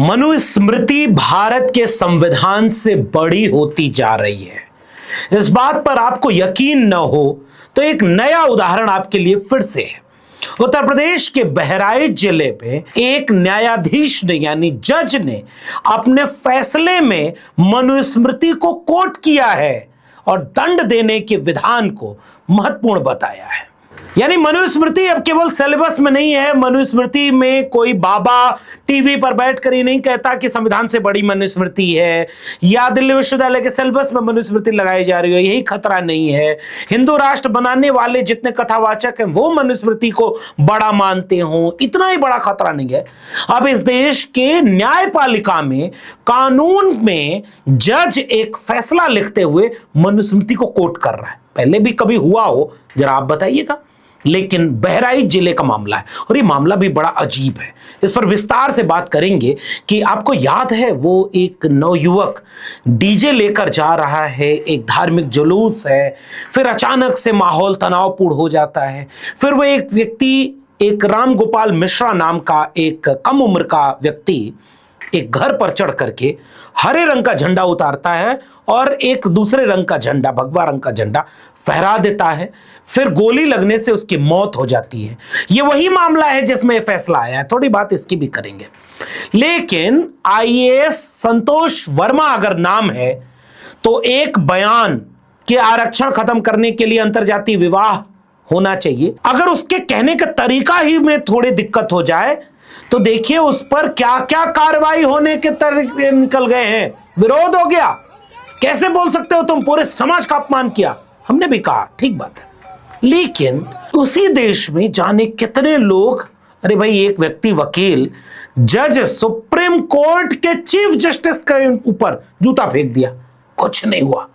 मनुस्मृति भारत के संविधान से बड़ी होती जा रही है। इस बात पर आपको यकीन न हो तो एक नया उदाहरण आपके लिए फिर से है। उत्तर प्रदेश के बहराइच जिले में एक न्यायाधीश ने यानी जज ने अपने फैसले में मनुस्मृति को कोट किया है और दंड देने के विधान को महत्वपूर्ण बताया है। यानी मनुस्मृति अब केवल सिलेबस में नहीं है। मनुस्मृति में कोई बाबा टीवी पर बैठकर ही नहीं कहता कि संविधान से बड़ी मनुस्मृति है, या दिल्ली विश्वविद्यालय के सिलेबस में मनुस्मृति लगाई जा रही है, यही खतरा नहीं है। हिंदू राष्ट्र बनाने वाले जितने कथावाचक हैं वो मनुस्मृति को बड़ा मानते हो, इतना ही बड़ा खतरा नहीं है। अब इस देश के न्यायपालिका में, कानून में जज एक फैसला लिखते हुए मनुस्मृति को कोट कर रहा है। पहले भी कभी हुआ हो जरा आप बताइएगा। लेकिन बहराइच जिले का मामला है और ये मामला भी बड़ा अजीब है। इस पर विस्तार से बात करेंगे कि आपको याद है वो एक नवयुवक डीजे लेकर जा रहा है, एक धार्मिक जुलूस है, फिर अचानक से माहौल तनावपूर्ण हो जाता है। फिर वो एक व्यक्ति, एक राम गोपाल मिश्रा नाम का एक कम उम्र का व्यक्ति एक घर पर चढ़ करके हरे रंग का झंडा उतारता है और एक दूसरे रंग का झंडा, भगवा रंग का झंडा फहरा देता है। फिर गोली लगने से उसकी मौत हो जाती है। ये वही मामला है जिसमें यह फैसला आया है। थोड़ी बात इसकी भी करेंगे। लेकिन आईएएस संतोष वर्मा अगर नाम है तो एक बयान के आरक्षण खत्म करने के लिए अंतरजातीय विवाह होना चाहिए। अगर उसके कहने का तरीका ही में थोड़ी दिक्कत हो जाए तो देखिए उस पर क्या क्या कार्रवाई होने के तरीके निकल गए हैं। विरोध हो गया, कैसे बोल सकते हो तुम, पूरे समाज का अपमान किया। हमने भी कहा ठीक बात है, लेकिन उसी देश में जाने कितने लोग, अरे भाई एक व्यक्ति वकील जज सुप्रीम कोर्ट के चीफ जस्टिस के ऊपर जूता फेंक दिया, कुछ नहीं हुआ।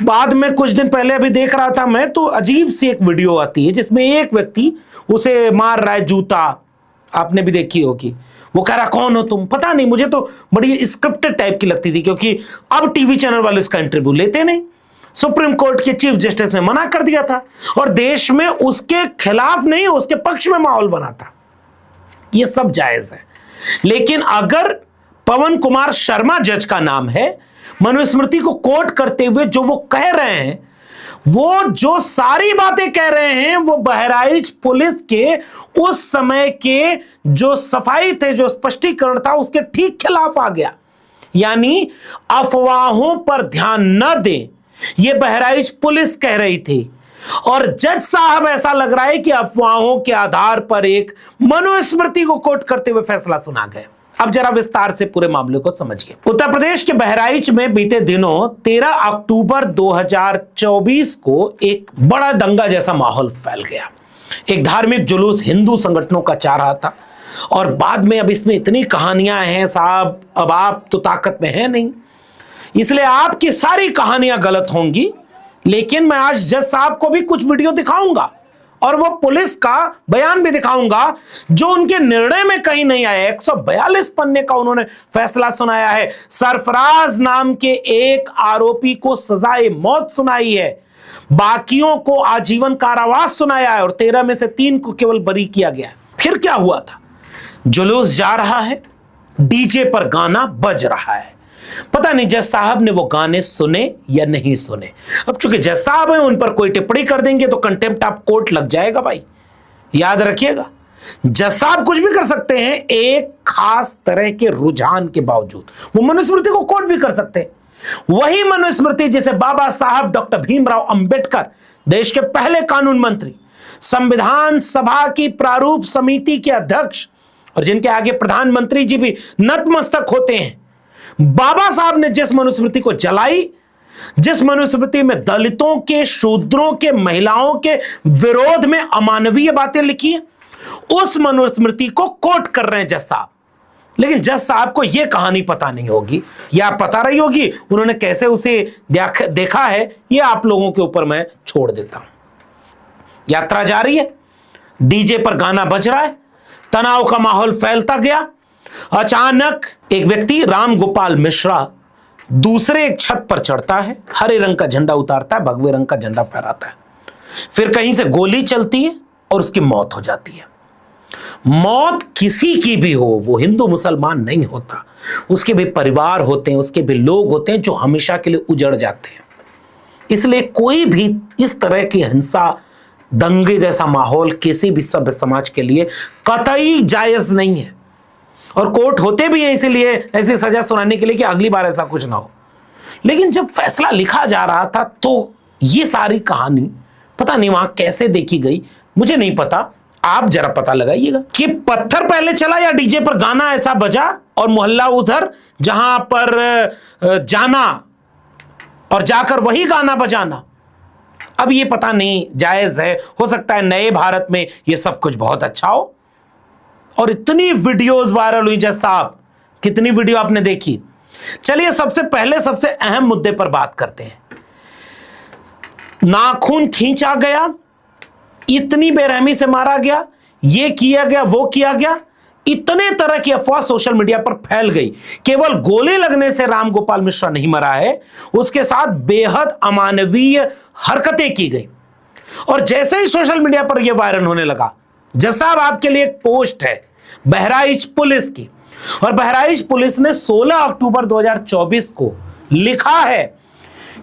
बाद में कुछ दिन पहले अभी देख रहा था मैं, तो अजीब सी एक वीडियो आती है जिसमें एक व्यक्ति उसे मार रहा है जूता, आपने भी देखी होगी। वो कह रहा कौन हो तुम, पता नहीं, मुझे तो बड़ी स्क्रिप्टेड टाइप की लगती थी क्योंकि अब टीवी चैनल वाले उसका इंटरव्यू लेते नहीं। सुप्रीम कोर्ट के चीफ जस्टिस ने मना कर दिया था और देश में उसके खिलाफ नहीं, उसके पक्ष में माहौल बना था। ये सब जायज है। लेकिन अगर पवन कुमार शर्मा जज का नाम है, मनुस्मृति को कोट करते हुए जो वो कह रहे हैं, वो जो सारी बातें कह रहे हैं, वो बहराइच पुलिस के उस समय के जो सफाई थे, जो स्पष्टीकरण था, उसके ठीक खिलाफ आ गया। यानी अफवाहों पर ध्यान न दें, ये बहराइच पुलिस कह रही थी और जज साहब ऐसा लग रहा है कि अफवाहों के आधार पर एक मनुस्मृति को कोट करते हुए फैसला सुना गया। अब जरा विस्तार से पूरे मामले को समझिए। उत्तर प्रदेश के बहराइच में बीते दिनों 13 अक्टूबर 2024 को एक बड़ा दंगा जैसा माहौल फैल गया। एक धार्मिक जुलूस हिंदू संगठनों का चाह रहा था और बाद में अब इसमें इतनी कहानियां हैं साहब, अब आप तो ताकत में है नहीं, इसलिए आपकी सारी कहानियां गलत होंगी। लेकिन मैं आज जज साहब को भी कुछ वीडियो दिखाऊंगा और वो पुलिस का बयान भी दिखाऊंगा जो उनके निर्णय में कहीं नहीं आया। 142 पन्ने का उन्होंने फैसला सुनाया है। सरफराज नाम के एक आरोपी को सजाए मौत सुनाई है, बाकियों को आजीवन कारावास सुनाया है और 13 में से 3 को केवल बरी किया गया है। फिर क्या हुआ था? जुलूस जा रहा है, डीजे पर गाना बज रहा है। पता नहीं जज साहब ने वो गाने सुने या नहीं सुने। अब चूंकि जज साहब हैं, उन पर कोई टिप्पणी कर देंगे तो कंटेम्प्ट ऑफ कोर्ट लग जाएगा भाई, याद रखिएगा। जज साहब कुछ भी कर सकते हैं एक खास तरह के रुझान के बावजूद। वो मनुस्मृति को कोट भी कर सकते हैं। वही मनुस्मृति जिसे बाबा साहब डॉक्टर भीमराव अंबेडकर, देश के पहले कानून मंत्री, संविधान सभा की प्रारूप समिति के अध्यक्ष और जिनके आगे प्रधानमंत्री जी भी नतमस्तक होते हैं, बाबा साहब ने जिस मनुस्मृति को जलाई, जिस मनुस्मृति में दलितों के, शूद्रों के, महिलाओं के विरोध में अमानवीय बातें लिखी है, उस मनुस्मृति को कोट कर रहे हैं जज साहब। लेकिन जज साहब को यह कहानी पता नहीं होगी या पता रही होगी, उन्होंने कैसे उसे देखा है ये आप लोगों के ऊपर मैं छोड़ देता हूं। यात्रा जारी है, डीजे पर गाना बज रहा है, तनाव का माहौल फैलता गया। अचानक एक व्यक्ति राम गोपाल मिश्रा दूसरे एक छत पर चढ़ता है, हरे रंग का झंडा उतारता है, भगवे रंग का झंडा फहराता है। फिर कहीं से गोली चलती है और उसकी मौत हो जाती है। मौत किसी की भी हो, वो हिंदू मुसलमान नहीं होता, उसके भी परिवार होते हैं, उसके भी लोग होते हैं जो हमेशा के लिए उजड़ जाते हैं। इसलिए कोई भी इस तरह की हिंसा, दंगे जैसा माहौल किसी भी सभ्य समाज के लिए कतई जायज नहीं है। और कोर्ट होते भी हैं इसीलिए ऐसी सजा सुनाने के लिए कि अगली बार ऐसा कुछ ना हो। लेकिन जब फैसला लिखा जा रहा था तो ये सारी कहानी पता नहीं वहां कैसे देखी गई, मुझे नहीं पता, आप जरा पता लगाइएगा कि पत्थर पहले चला या डीजे पर गाना ऐसा बजा और मोहल्ला उधर जहां पर जाना और जाकर वही गाना बजाना। अब ये पता नहीं जायज है, हो सकता है नए भारत में ये सब कुछ बहुत अच्छा हो। और इतनी वीडियोस वायरल हुई, जैसा साहब कितनी वीडियो आपने देखी। चलिए सबसे पहले सबसे अहम मुद्दे पर बात करते हैं। नाखून खींचा गया, इतनी बेरहमी से मारा गया, ये किया गया, वो किया गया, इतने तरह की अफवाह सोशल मीडिया पर फैल गई। केवल गोली लगने से राम गोपाल मिश्रा नहीं मरा है, उसके साथ बेहद अमानवीय हरकतें की गई। और जैसे ही सोशल मीडिया पर यह वायरल होने लगा, जैसा अब आपके लिए एक पोस्ट है बहराइच पुलिस की, और बहराइच पुलिस ने 16 अक्टूबर 2024 को लिखा है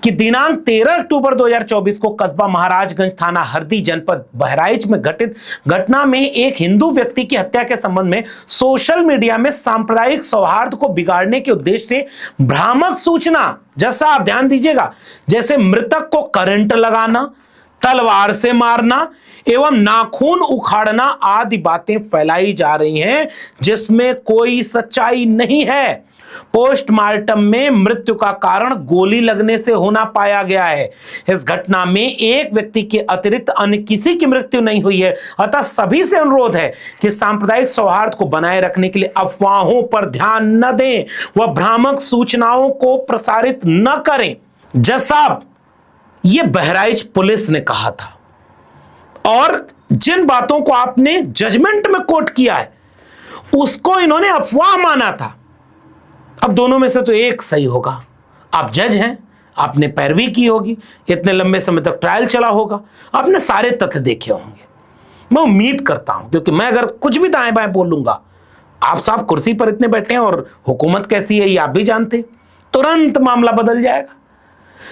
कि दिनांक 13 अक्टूबर 2024 को कस्बा महाराजगंज थाना हरदी जनपद बहराइच में घटित घटना में एक हिंदू व्यक्ति की हत्या के संबंध में सोशल मीडिया में सांप्रदायिक सौहार्द को बिगाड़ने के उद्देश्य से भ्रामक सूचना, जैसा आप ध्यान दीजिएगा, जैसे मृतक को करंट लगाना, तलवार से मारना एवं नाखून उखाड़ना आदि बातें फैलाई जा रही हैं जिसमें कोई सच्चाई नहीं है। पोस्टमार्टम में मृत्यु का कारण गोली लगने से होना पाया गया है। इस घटना में एक व्यक्ति के अतिरिक्त अन्य किसी की मृत्यु नहीं हुई है। अतः सभी से अनुरोध है कि सांप्रदायिक सौहार्द को बनाए रखने के लिए अफवाहों पर ध्यान न दें व भ्रामक सूचनाओं को प्रसारित न करें। जैसा ये बहराइच पुलिस ने कहा था और जिन बातों को आपने जजमेंट में कोट किया है उसको इन्होंने अफवाह माना था। अब दोनों में से तो एक सही होगा। आप जज हैं, आपने पैरवी की होगी, इतने लंबे समय तक ट्रायल चला होगा, आपने सारे तथ्य देखे होंगे। मैं उम्मीद करता हूं, क्योंकि मैं अगर कुछ भी दाएं बाएं बोलूंगा, आप साहब कुर्सी पर इतने बैठे हैं और हुकूमत कैसी है ये आप भी जानते, तुरंत मामला बदल जाएगा।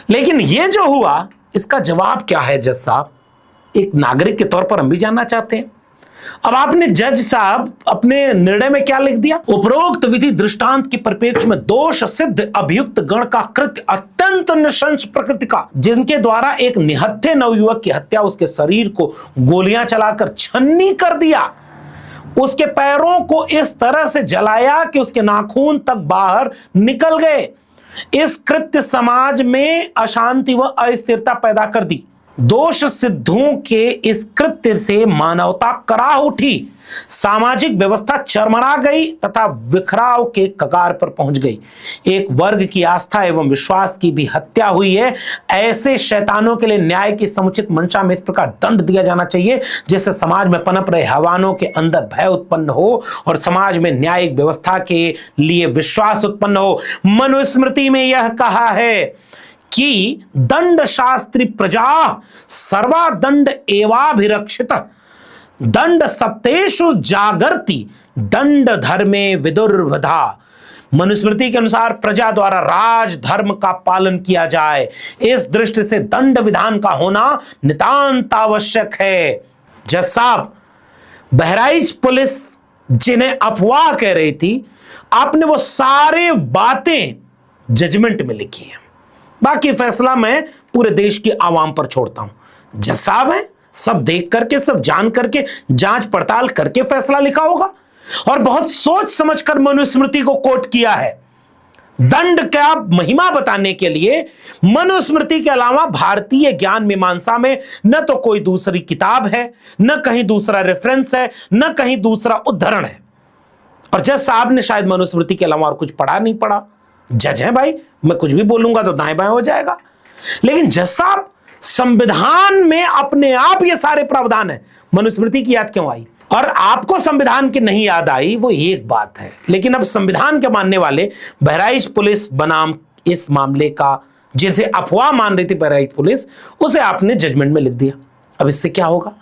लेकिन ये जो हुआ इसका जवाब क्या है जज साहब, एक नागरिक के तौर पर हम भी जानना चाहते हैं। अब आपने जज साहब अपने निर्णय में क्या लिख दिया? उपरोक्त विधि दृष्टांत के परिप्रेक्ष्य में दोष सिद्ध अभियुक्त गण का कृत्य अत्यंत नृशंस प्रकृति का, जिनके द्वारा एक निहत्थे नवयुवक की हत्या, उसके शरीर को गोलियां चलाकर छन्नी कर दिया, उसके पैरों को इस तरह से जलाया कि उसके नाखून तक बाहर निकल गए, इस कृत्य समाज में अशांति व अस्थिरता पैदा कर दी। दोष सिद्धों के इस कृत्य से मानवता कराह उठी, सामाजिक व्यवस्था चरमरा गई तथा विखराव के कगार पर पहुंच गई। एक वर्ग की आस्था एवं विश्वास की भी हत्या हुई है। ऐसे शैतानों के लिए न्याय की समुचित मंशा में इस प्रकार दंड दिया जाना चाहिए जिससे समाज में पनप रहे हैवानों के अंदर भय उत्पन्न हो और समाज में न्यायिक व्यवस्था के लिए विश्वास उत्पन्न हो। मनुस्मृति में यह कहा है कि दंड शास्त्री प्रजा सर्वा दंड एवाभिरक्षित दंड सप्तेषु जागर्ति दंड धर्मे विदुर्वधा। मनुस्मृति के अनुसार प्रजा द्वारा राज धर्म का पालन किया जाए, इस दृष्टि से दंड विधान का होना नितांत आवश्यक है। जज साहब, बहराइच पुलिस जिन्हें अफवाह कह रही थी, आपने वो सारे बातें जजमेंट में लिखी है। बाकी फैसला मैं पूरे देश की आवाम पर छोड़ता हूं। जज साहब है, सब देख करके, सब जान करके, जांच पड़ताल करके फैसला लिखा होगा और बहुत सोच समझकर मनुस्मृति को कोट किया है। दंड का महिमा बताने के लिए मनुस्मृति के अलावा भारतीय ज्ञान मीमांसा में न तो कोई दूसरी किताब है, न कहीं दूसरा रेफरेंस है, न कहीं दूसरा उद्धरण है। और जज साहब ने शायद मनुस्मृति के अलावा और कुछ पढ़ा नहीं पढ़ा। जज है भाई, मैं कुछ भी बोलूंगा तो दाएं बाएं हो जाएगा। लेकिन जज साहब, संविधान में अपने आप ये सारे प्रावधान है, मनुस्मृति की याद क्यों आई? और आपको संविधान की नहीं याद आई वो एक बात है, लेकिन अब संविधान के मानने वाले बहराइच पुलिस बनाम इस मामले का, जिसे अफवाह मान रही थी बहराइच पुलिस, उसे आपने जजमेंट में लिख दिया। अब इससे क्या होगा?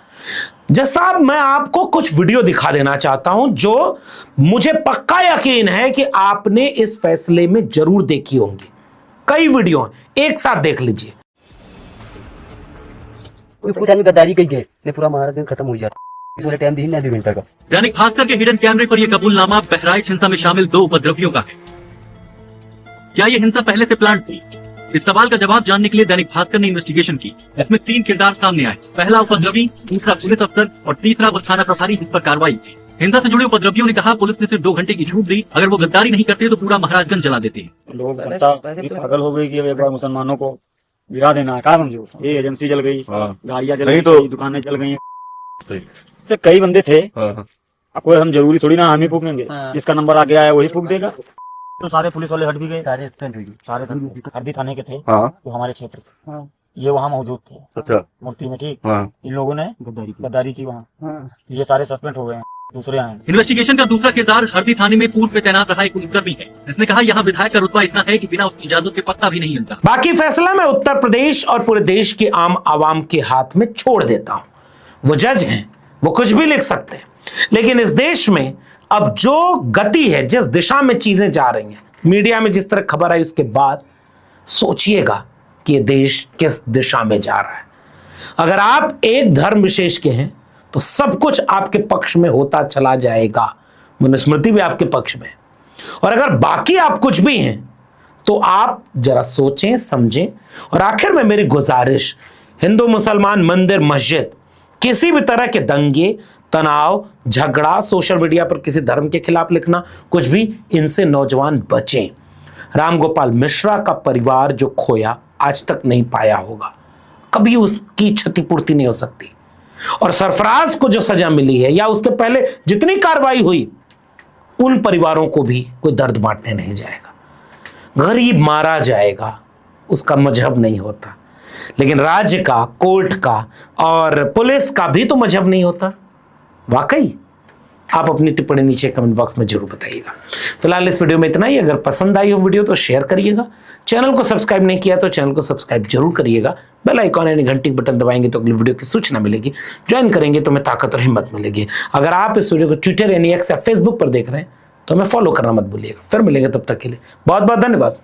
जज साहब, मैं आपको कुछ वीडियो दिखा देना चाहता हूं जो मुझे पक्का यकीन है कि आपने इस फैसले में जरूर देखी होंगी। कई वीडियो एक साथ देख लीजिए। गद्दारी कही गए ने पूरा हमारा दिन खत्म हो जाता, इस वाले टाइम दी ना 2 घंटे का। दैनिक भास्कर के हिडन कैमरे पर यह कबूलनामा बहराइच हिंसा में शामिल 2 उपद्रवियों का है। क्या ये हिंसा पहले से प्लान थी? इस सवाल का जवाब जानने के लिए दैनिक भास्कर ने इन्वेस्टिगेशन की, जिसमें 3 किरदार सामने आए। पहला उपद्रवी, दूसरा पुलिस अफसर और तीसरा वो थाना प्रभारी जिस पर कार्रवाई की। हिंसा से जुड़े उपद्रवियों ने कहा पुलिस ने सिर्फ 2 घंटे की छूट दी, अगर वो गद्दारी नहीं करते तो पूरा महाराजगंज जला देते। लोग पागल हो गई कि एक बार मुसलमानों को गिरा देना है, समझो ये एजेंसी जल गई, गाड़ियां जल गई, तो दुकानें जल गई। तो कई बंदे थे, कोई हम जरूरी थोड़ी ना हम ही फूकेंगे, जिसका नंबर आ गया है वही फूक देगा। तो सारे पुलिस वाले हट भी गए, सारे हरदी थाने के थे, तो हमारे क्षेत्र ये वहाँ मौजूद थे। अच्छा। मूर्ति में, ठीक। इन लोगों ने गद्दारी की वहाँ, ये सारे सस्पेंड हो गए हैं, दूसरे आए। इन्वेस्टिगेशन का दूसरा किरदार हरदी थाने में पूर्व में तैनात रहा एक पुलिसकर्मी है, जिसने कहा यहाँ विधायक का रुतबा इतना है कि बिना उसकी इजाजत के पत्ता भी नहीं हिलता। बाकी फैसला मैं उत्तर प्रदेश और पूरे देश के आम आवाम के हाथ में छोड़ देता हूं। वो जज हैं, वो कुछ भी लिख सकते हैं, लेकिन इस देश में अब जो गति है, जिस दिशा में चीजें जा रही हैं, मीडिया में जिस तरह खबर आई उसके बाद सोचिएगा कि ये देश किस दिशा में जा रहा है। अगर आप एक धर्म विशेष के हैं तो सब कुछ आपके पक्ष में होता चला जाएगा, मनुस्मृति भी आपके पक्ष में। और अगर बाकी आप कुछ भी हैं तो आप जरा सोचें, समझें। और आखिर में मेरी गुजारिश, हिंदू मुसलमान, मंदिर, मस्जिद, किसी भी तरह के दंगे, तनाव, झगड़ा, सोशल मीडिया पर किसी धर्म के खिलाफ लिखना, कुछ भी, इनसे नौजवान बचें। रामगोपाल मिश्रा का परिवार जो खोया आज तक नहीं पाया होगा, कभी उसकी क्षतिपूर्ति नहीं हो सकती। और सरफराज को जो सजा मिली है या उसके पहले जितनी कार्रवाई हुई, उन परिवारों को भी कोई दर्द बांटने नहीं जाएगा। गरीब मारा जाएगा, उसका मजहब नहीं होता, लेकिन राज्य का, कोर्ट का और पुलिस का भी तो मजहब नहीं होता। वाकई आप अपनी टिप्पणी नीचे कमेंट बॉक्स में जरूर बताइएगा। फिलहाल इस वीडियो में इतना ही। अगर पसंद आई हो वीडियो तो शेयर करिएगा। चैनल को सब्सक्राइब नहीं किया तो चैनल को सब्सक्राइब जरूर करिएगा। बेल आइकॉन यानी घंटी का बटन दबाएंगे तो अगली वीडियो की सूचना मिलेगी। ज्वाइन करेंगे तो हमें ताकत और हिम्मत मिलेगी। अगर आप इस वीडियो को ट्विटर यानी एक्स या फेसबुक पर देख रहे हैं तो हमें फॉलो करना मत भूलिएगा। फिर मिलेंगे, तब तक के लिए बहुत बहुत धन्यवाद।